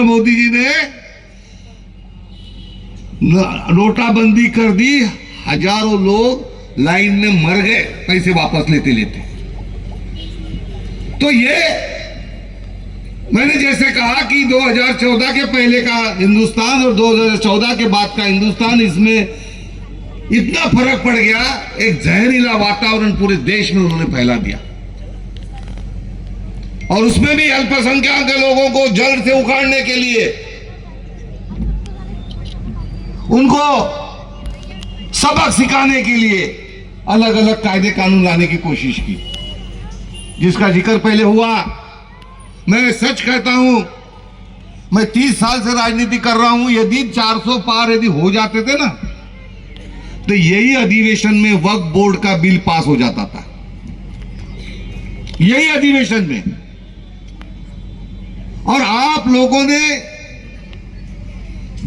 नरेंद्र मोदी जी ने नोटाबंदी कर दी, हजारों लोग लाइन में मर गए पैसे वापस लेते लेते। तो ये मैंने जैसे कहा कि 2014 के पहले का हिंदुस्तान और 2014 के बाद का हिंदुस्तान, इसमें इतना फर्क पड़ गया। एक जहरीला वातावरण पूरे देश में उन्होंने फैला दिया, और उसमें भी अल्पसंख्यक के लोगों को जड़ से उखाड़ने के लिए उनको सबक सिखाने के लिए अलग अलग कायदे कानून लाने की कोशिश की, जिसका जिक्र पहले हुआ। मैं सच कहता हूं, मैं 30 साल से राजनीति कर रहा हूं। यदि 400 पार यदि हो जाते थे ना, तो यही अधिवेशन में वक्फ बोर्ड का बिल पास हो जाता था, यही अधिवेशन में। और आप लोगों ने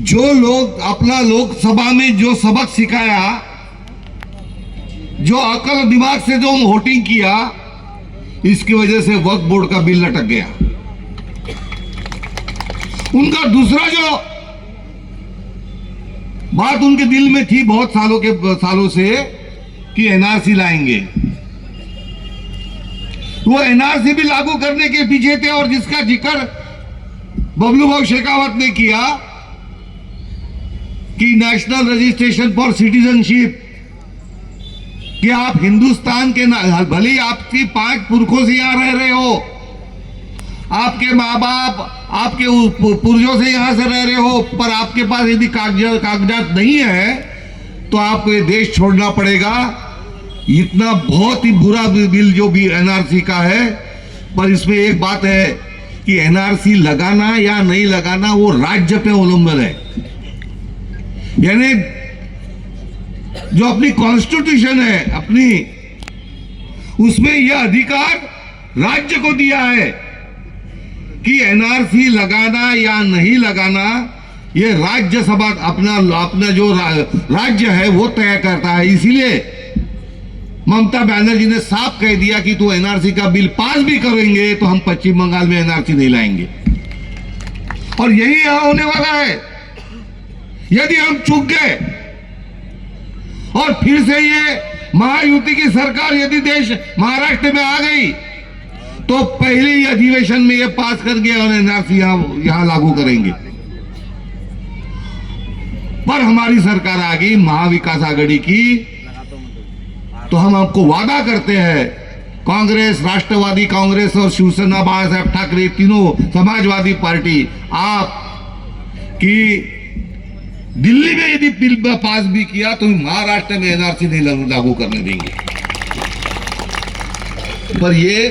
जो लोग अपना लोकसभा में जो सबक सिखाया, जो अकल दिमाग से जो वोटिंग किया, इसकी वजह से वक्फ बोर्ड का बिल लटक गया। उनका दूसरा जो बात उनके दिल में थी बहुत सालों से कि एनआरसी लाएंगे, वो एनआरसी भी लागू करने के पीछे थे। और जिसका जिक्र बबलू भाई शेखावत ने किया कि नेशनल रजिस्ट्रेशन फॉर सिटीजनशिप, कि आप हिंदुस्तान के भले ही आपकी 5 पुरखों से यहां रह रहे हो, आपके माँ बाप आपके पूर्वजों से यहां से रह रहे हो, पर आपके पास यदि कागजात नहीं है तो आपको ये देश छोड़ना पड़ेगा। इतना बहुत ही बुरा बिल जो भी एनआरसी का है। पर इसमें एक बात है कि एनआरसी लगाना या नहीं लगाना वो राज्य पे अवलंबन है। यानी जो अपनी कॉन्स्टिट्यूशन है अपनी, उसमें यह अधिकार राज्य को दिया है कि एनआरसी लगाना या नहीं लगाना ये राज्यसभा अपना जो राज्य है वो तय करता है। इसीलिए ममता बनर्जी ने साफ कह दिया कि तो एनआरसी का बिल पास भी करेंगे तो हम पश्चिम बंगाल में एनआरसी नहीं लाएंगे। और यही यहां होने वाला है। यदि हम चूक गए और फिर से ये महायुति की सरकार यदि देश महाराष्ट्र में आ गई, तो पहले ही अधिवेशन में ये पास करके और एनआरसी यहां लागू करेंगे। पर हमारी सरकार आ गई महाविकास आघाड़ी की, तो हम आपको वादा करते हैं, कांग्रेस, राष्ट्रवादी कांग्रेस और शिवसेना, बाला साहेब ठाकरे, तीनों समाजवादी पार्टी, आप की दिल्ली में यदि बिल पास भी किया तो महाराष्ट्र में एनआरसी नहीं लागू करने देंगे। पर ये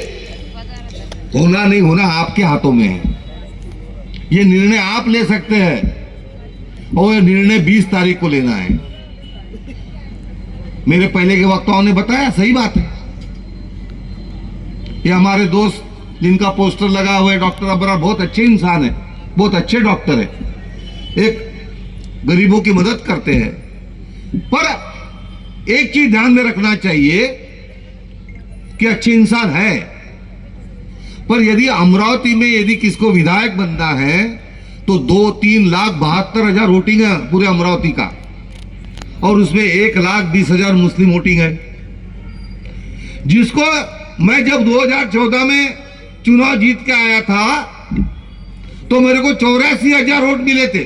होना नहीं होना आपके हाथों में है। ये निर्णय आप ले सकते हैं और ये निर्णय 20 तारीख को लेना है। मेरे पहले के वक्ताओं ने बताया, सही बात है। ये हमारे दोस्त जिनका पोस्टर लगा हुआ है, डॉक्टर अबरार, बहुत अच्छे इंसान है, बहुत अच्छे डॉक्टर है, एक गरीबों की मदद करते हैं। पर एक चीज ध्यान में रखना चाहिए कि अच्छे इंसान है, पर यदि अमरावती में यदि किसको विधायक बनना है तो 2,3,72,000 वोटिंग है पूरे अमरावती का, और उसमें 1,20,000 मुस्लिम वोटिंग है। जिसको मैं जब 2014 में चुनाव जीत के आया था तो मेरे को 84,000 वोट मिले थे।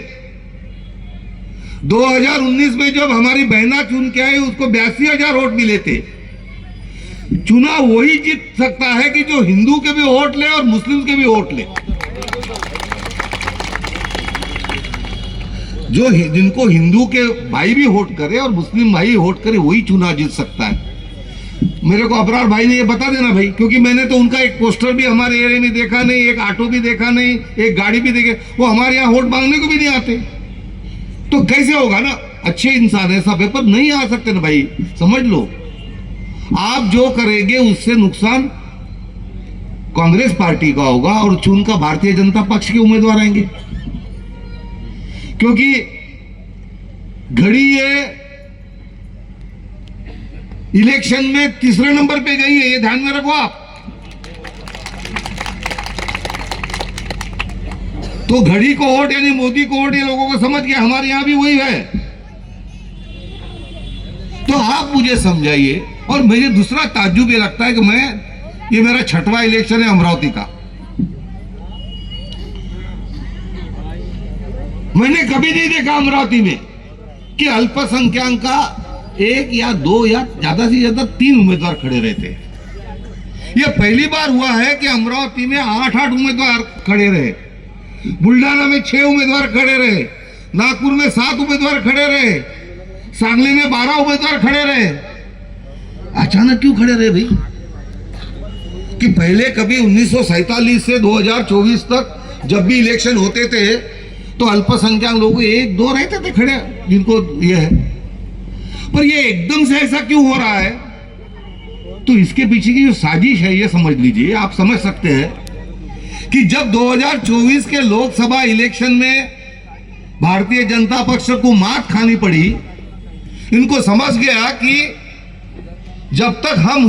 2019 में जब हमारी बहना चुन के आई उसको 82,000 वोट मिले थे। चुनाव वही जीत सकता है कि जो हिंदू के भी वोट ले और मुस्लिम के भी वोट ले। जो जिनको हिंदू के भाई भी वोट करे और मुस्लिम भाई वोट करे, वही चुनाव जीत सकता है। मेरे को अबरार भाई ने ये बता देना भाई, क्योंकि मैंने तो उनका एक पोस्टर भी हमारे एरिया में देखा नहीं, एक ऑटो भी देखा नहीं, एक गाड़ी भी देखे। वो हमारे यहाँ वोट मांगने को भी नहीं आते, तो कैसे होगा ना। अच्छे इंसान है सब, पर नहीं आ सकते ना भाई, समझ लो। आप जो करेंगे उससे नुकसान कांग्रेस पार्टी का होगा और चुनकर भारतीय जनता पक्ष के उम्मीदवार आएंगे। क्योंकि घड़ी ये इलेक्शन में तीसरे नंबर पे गई है, ये ध्यान में रखो आप। तो घड़ी को वोट यानी मोदी को वोट, ये लोगों को समझ गया हमारे यहां भी वही है। तो आप मुझे समझाइए। और मुझे दूसरा ताज्जुब ये लगता है कि ये मेरा 6वां इलेक्शन है अमरावती का। मैंने कभी नहीं देखा अमरावती में कि अल्पसंख्यक का 1 या 2 या ज्यादा से ज्यादा 3 उम्मीदवार खड़े रहते। यह पहली बार हुआ है कि अमरावती में 8-8 उम्मीदवार खड़े रहे, बुल्ढाना में 6 उम्मीदवार खड़े रहे, नागपुर में 7 उम्मीदवार खड़े रहे, सांगली में 12 उम्मीदवार खड़े रहे। अचानक क्यों खड़े रहे भाई? कि पहले कभी 1947 से 2024 तक जब भी इलेक्शन होते थे तो अल्पसंख्यक लोग 1-2 रहते थे खड़े, जिनको ये है। पर ये एकदम से ऐसा क्यों हो रहा है? तो इसके पीछे की जो साजिश है ये समझ लीजिए। आप समझ सकते हैं कि जब 2024 के लोकसभा इलेक्शन में भारतीय जनता पक्ष को मात खानी पड़ी, इनको समझ गया कि जब तक हम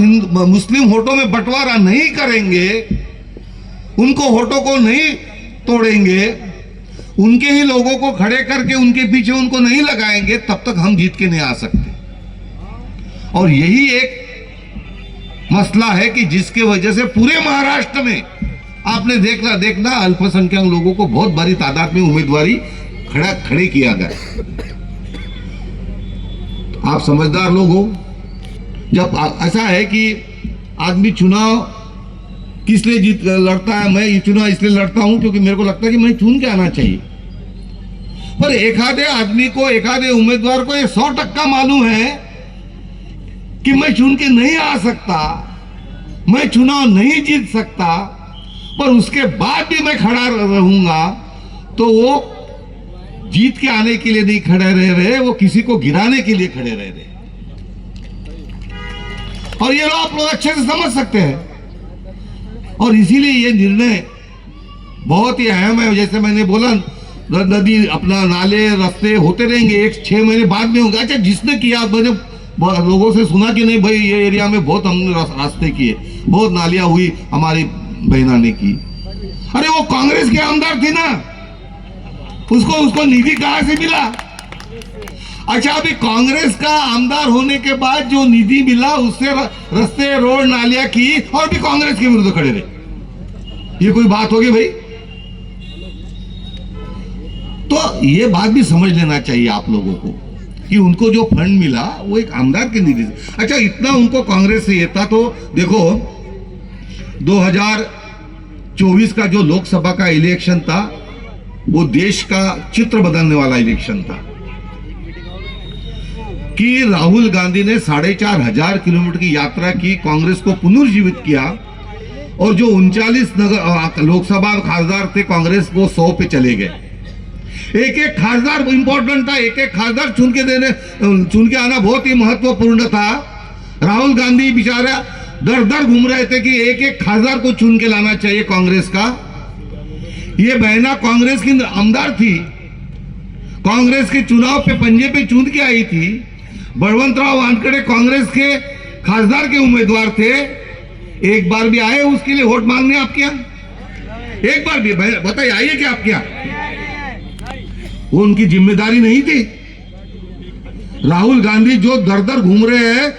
मुस्लिम वोटों में बंटवारा नहीं करेंगे, उनको वोटों को नहीं तोड़ेंगे, उनके ही लोगों को खड़े करके उनके पीछे उनको नहीं लगाएंगे, तब तक हम जीत के नहीं आ सकते। और यही एक मसला है कि जिसके वजह से पूरे महाराष्ट्र में आपने देखना अल्पसंख्यक लोगों को बहुत बड़ी तादाद में उम्मीदवारी खड़े किया गया। आप समझदार लोग हो। जब ऐसा है कि आदमी चुनाव किस लिए लड़ता है, मैं ये चुनाव इसलिए लड़ता हूं क्योंकि मेरे को लगता है कि मैं चुन के आना चाहिए। पर एक आधे आदमी को, एक आधे उम्मीदवार को ये 100% मालूम है कि मैं चुन के नहीं आ सकता, मैं चुनाव नहीं जीत सकता, पर उसके बाद भी मैं खड़ा रहूंगा। तो वो जीत के आने के लिए नहीं खड़े रह रहे, वो किसी को गिराने के लिए खड़े रह रहे। और ये आप लोग अच्छे से समझ सकते हैं। और इसीलिए ये निर्णय बहुत ही अहम है। जैसे मैंने बोला, नदी अपना नाले रास्ते होते रहेंगे, 6 महीने बाद में होगा। अच्छा, जिसने किया, मैंने लोगों से सुना कि नहीं भाई ये एरिया में बहुत हमने रास्ते किए, बहुत नालियां हुई, हमारी बहना ने की। अरे वो कांग्रेस के आमदार थे ना, उसको निधि कहां से मिला? अच्छा, अभी कांग्रेस का आमदार होने के बाद जो निधि मिला उससे रास्ते, रोड, नालियां की, और भी कांग्रेस के विरुद्ध खड़े रहे। ये कोई बात होगी भाई? तो ये बात भी समझ लेना चाहिए आप लोगों को कि उनको जो फंड मिला वो एक आमदार के निधि से। अच्छा, इतना उनको कांग्रेस से ये था। तो देखो 2024 का जो लोकसभा का इलेक्शन था वो देश का चित्र बदलने वाला इलेक्शन था कि राहुल गांधी ने 4,500 किलोमीटर की यात्रा की, कांग्रेस को पुनर्जीवित किया, और जो 39 लोकसभा खासदार थे कांग्रेस वो 100 पे चले गए। एक एक खासदार इंपॉर्टेंट था, एक एक खासदार चुन के आना बहुत ही महत्वपूर्ण था। राहुल गांधी बेचारा दर दर घूम रहे थे कि एक एक खासदार को चुन के लाना चाहिए कांग्रेस का। ये बहना कांग्रेस की आमदार थी, कांग्रेस के चुनाव पे पंजे पे चूंद के आई थी। बलवंतराव वानखेड़े कांग्रेस के खासदार के उम्मीदवार थे। एक बार भी आए उसके लिए वोट मांगने आपके यहाँ? एक बार भी बताइए, आइए क्या आपके यहाँ? वो उनकी जिम्मेदारी नहीं थी। राहुल गांधी जो दर दर घूम रहे हैं,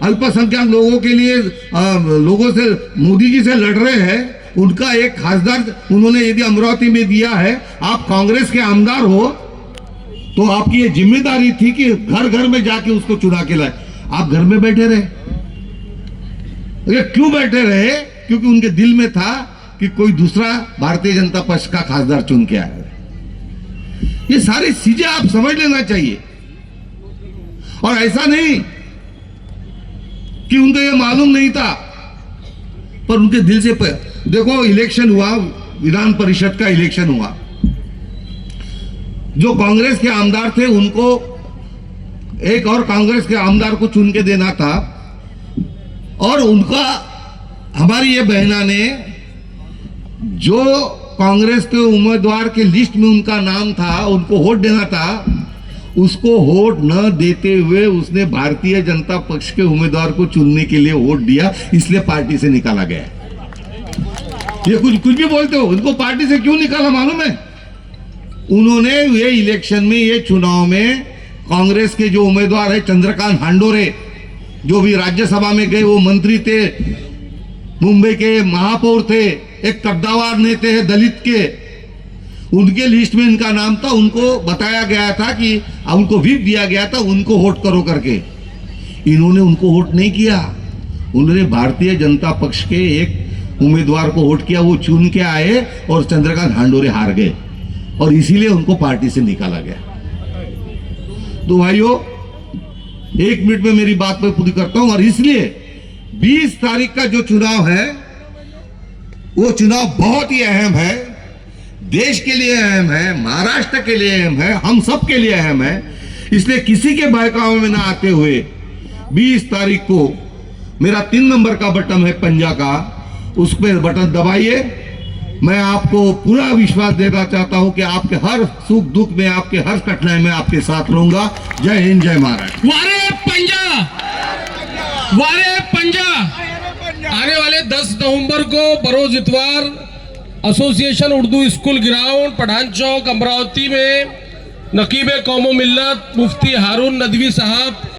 अल्पसंख्यक लोगों के लिए, लोगों से, मोदी जी से लड़ रहे हैं, उनका एक खासदार उन्होंने यदि अमरावती में दिया है। आप कांग्रेस के आमदार हो तो आपकी ये जिम्मेदारी थी कि घर घर में जाके उसको चुना के लाए। आप घर में बैठे रहे। क्यों बैठे रहे? क्योंकि उनके दिल में था कि कोई दूसरा भारतीय जनता पक्ष का खासदार चुन के आया। ये सारी चीजें आप समझ लेना चाहिए। और ऐसा नहीं कि उनको ये मालूम नहीं था, पर उनके दिल से देखो, इलेक्शन हुआ, विधान परिषद का इलेक्शन हुआ। जो कांग्रेस के आमदार थे उनको एक और कांग्रेस के आमदार को चुन के देना था, और उनका, हमारी ये बहना ने जो कांग्रेस के उम्मीदवार के लिस्ट में उनका नाम था, उनको वोट देना था, उसको वोट न देते हुए उसने भारतीय जनता पक्ष के उम्मीदवार को चुनने के लिए वोट दिया, इसलिए पार्टी से निकाला गया। ये कुछ भी बोलते हो, इनको पार्टी से क्यों निकाला मालूम है? उन्होंने ये इलेक्शन में, ये चुनाव में कांग्रेस के जो उम्मीदवार है चंद्रकांत हांडोरे, जो भी राज्यसभा में गए, वो मंत्री थे, मुंबई के महापौर थे, एक कद्दावर नेता है दलित के, उनके लिस्ट में इनका नाम था। उनको बताया गया था कि उनको व्हिप दिया गया था, उनको वोट करो करके। इन्होंने उनको वोट नहीं किया, उन्होंने भारतीय जनता पक्ष के एक उम्मीदवार को वोट किया, वो चुन के आए और चंद्रकांत हांडोरे हार गए और इसीलिए उनको पार्टी से निकाला गया। तो भाइयों, 1 मिनट में मेरी बात मैं पूरी करता हूं। और इसलिए 20 तारीख का जो चुनाव है, वो चुनाव बहुत ही अहम है, देश के लिए अहम है, महाराष्ट्र के लिए अहम है, हम सब के लिए अहम है। इसलिए किसी के बहकावे में ना आते हुए 20 तारीख को मेरा 3 नंबर का बटन है पंजा का, उस पर बटन दबाइए। मैं आपको पूरा विश्वास देना चाहता हूं कि आपके हर सुख दुख में, आपके हर कठिनाई में आपके साथ रहूंगा। जय हिंद, जय महाराष्ट्र। वारे पंजा, वारे पंजा। आने वाले 10 नवंबर को बरोज इतवार association Urdu school ground Pathan Chowk Amravati में नकीब कौम मिल्लत मुफ्ती हारून नदवी साहब